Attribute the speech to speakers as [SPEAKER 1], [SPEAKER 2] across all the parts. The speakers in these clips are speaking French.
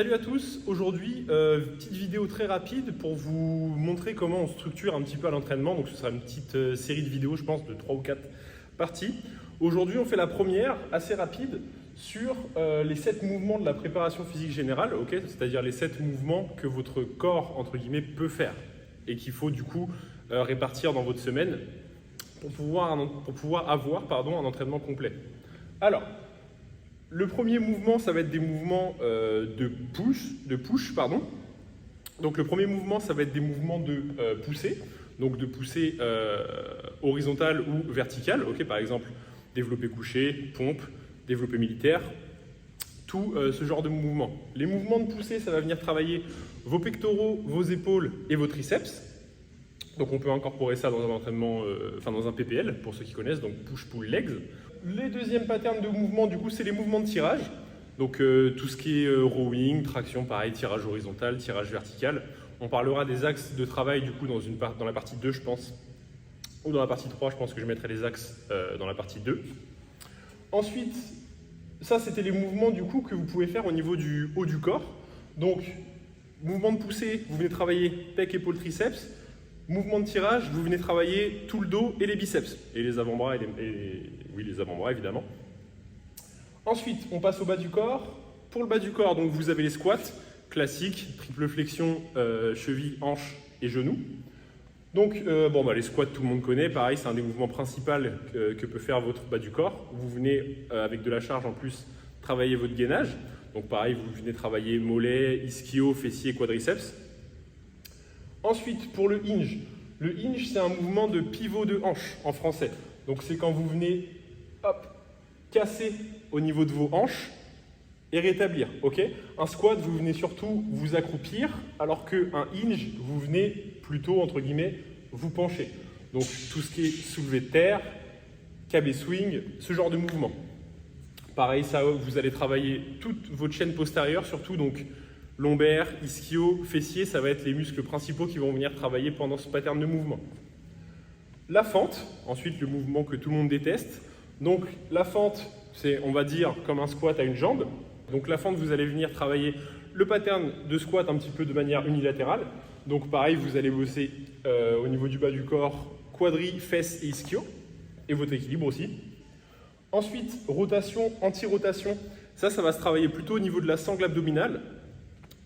[SPEAKER 1] Salut à tous, aujourd'hui petite vidéo très rapide pour vous montrer comment on structure un petit peu à l'entraînement. Donc ce sera une petite série de vidéos je pense de 3 ou 4 parties. Aujourd'hui on fait la première assez rapide sur les 7 mouvements de la préparation physique générale, okay, c'est-à-dire les 7 mouvements que votre corps entre guillemets peut faire et qu'il faut du coup répartir dans votre semaine pour pouvoir avoir un entraînement complet. Alors, le premier mouvement, ça va être des mouvements de push. Donc le premier mouvement, ça va être des mouvements de poussée, donc de poussée horizontale ou verticale. Okay, par exemple, développé couché, pompe, développé militaire, tout ce genre de mouvements. Les mouvements de poussée, ça va venir travailler vos pectoraux, vos épaules et vos triceps. Donc on peut incorporer ça dans un entraînement, dans un PPL, pour ceux qui connaissent, donc push-pull-legs. Les deuxièmes patterns de mouvement, du coup, c'est les mouvements de tirage. Donc tout ce qui est rowing, traction, pareil, tirage horizontal, tirage vertical. On parlera des axes de travail, du coup, dans la partie 2, je pense. Ou dans la partie 3, je pense que je mettrai les axes dans la partie 2. Ensuite, ça, c'était les mouvements, du coup, que vous pouvez faire au niveau du haut du corps. Donc, mouvement de poussée, vous venez travailler pec, épaule, triceps. Mouvement de tirage, vous venez travailler tout le dos et les biceps. Et les avant-bras, les avant-bras évidemment. Ensuite, on passe au bas du corps. Pour le bas du corps, donc vous avez les squats classiques, triple flexion, cheville, hanche et genoux. Donc, les squats, tout le monde connaît. Pareil, c'est un des mouvements principaux que peut faire votre bas du corps. Vous venez, avec de la charge en plus, travailler votre gainage. Donc pareil, vous venez travailler mollet, ischio, fessier, quadriceps. Ensuite, pour le hinge. Le hinge, c'est un mouvement de pivot de hanche en français. Donc c'est quand vous venez, casser au niveau de vos hanches et rétablir. Okay, un squat, vous venez surtout vous accroupir, alors qu'un hinge, vous venez plutôt, entre guillemets, vous pencher. Donc tout ce qui est soulevé de terre, KB swing, ce genre de mouvement. Pareil, ça, vous allez travailler toute votre chaîne postérieure, surtout donc lombaire, ischio, fessier, ça va être les muscles principaux qui vont venir travailler pendant ce pattern de mouvement. La fente, ensuite le mouvement que tout le monde déteste. Donc la fente, c'est, on va dire, comme un squat à une jambe. Donc la fente, vous allez venir travailler le pattern de squat un petit peu de manière unilatérale. Donc pareil, vous allez bosser au niveau du bas du corps, quadri, fesses et ischio, et votre équilibre aussi. Ensuite, rotation, anti-rotation, ça va se travailler plutôt au niveau de la sangle abdominale.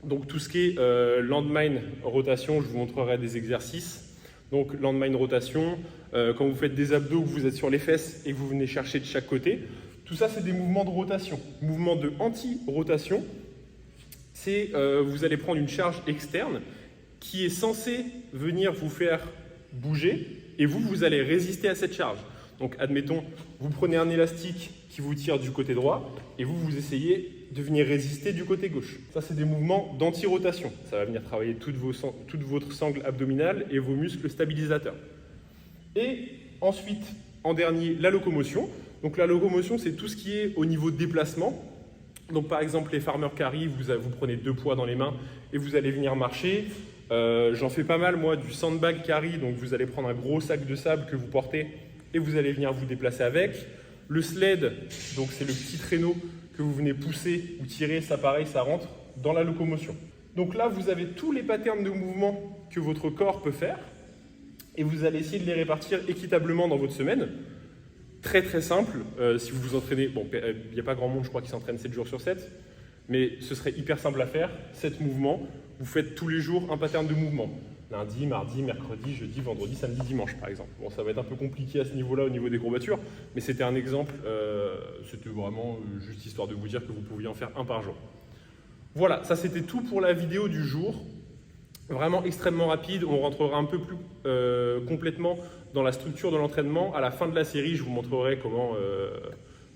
[SPEAKER 1] Donc tout ce qui est landmine rotation, je vous montrerai des exercices. Donc landmine rotation, quand vous faites des abdos, vous êtes sur les fesses et que vous venez chercher de chaque côté. Tout ça, c'est des mouvements de rotation. Mouvement de anti-rotation, c'est vous allez prendre une charge externe qui est censée venir vous faire bouger et vous allez résister à cette charge. Donc admettons, vous prenez un élastique qui vous tire du côté droit et vous essayez de venir résister du côté gauche. Ça, c'est des mouvements d'anti-rotation. Ça va venir travailler toute votre sangle abdominale et vos muscles stabilisateurs. Et ensuite, en dernier, la locomotion. Donc la locomotion, c'est tout ce qui est au niveau de déplacement. Donc par exemple, les farmer carry, vous prenez 2 poids dans les mains et vous allez venir marcher. J'en fais pas mal, moi, du sandbag carry. Donc vous allez prendre un gros sac de sable que vous portez et vous allez venir vous déplacer avec. Le sled, donc c'est le petit traîneau que vous venez pousser ou tirer, ça pareil, ça rentre dans la locomotion. Donc là, vous avez tous les patterns de mouvement que votre corps peut faire et vous allez essayer de les répartir équitablement dans votre semaine. Très très simple, si vous vous entraînez, il n'y a pas grand monde je crois qui s'entraîne 7 jours sur 7, mais ce serait hyper simple à faire, 7 mouvements, vous faites tous les jours un pattern de mouvement. Lundi, mardi, mercredi, jeudi, vendredi, samedi, dimanche par exemple. Bon, ça va être un peu compliqué à ce niveau-là au niveau des courbatures, mais c'était un exemple, c'était vraiment juste histoire de vous dire que vous pouviez en faire un par jour. Voilà, ça c'était tout pour la vidéo du jour. Vraiment extrêmement rapide, on rentrera un peu plus complètement dans la structure de l'entraînement. À la fin de la série, je vous montrerai comment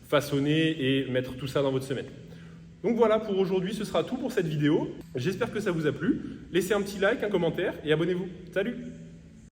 [SPEAKER 1] façonner et mettre tout ça dans votre semaine. Donc voilà, pour aujourd'hui, ce sera tout pour cette vidéo. J'espère que ça vous a plu. Laissez un petit like, un commentaire et abonnez-vous. Salut!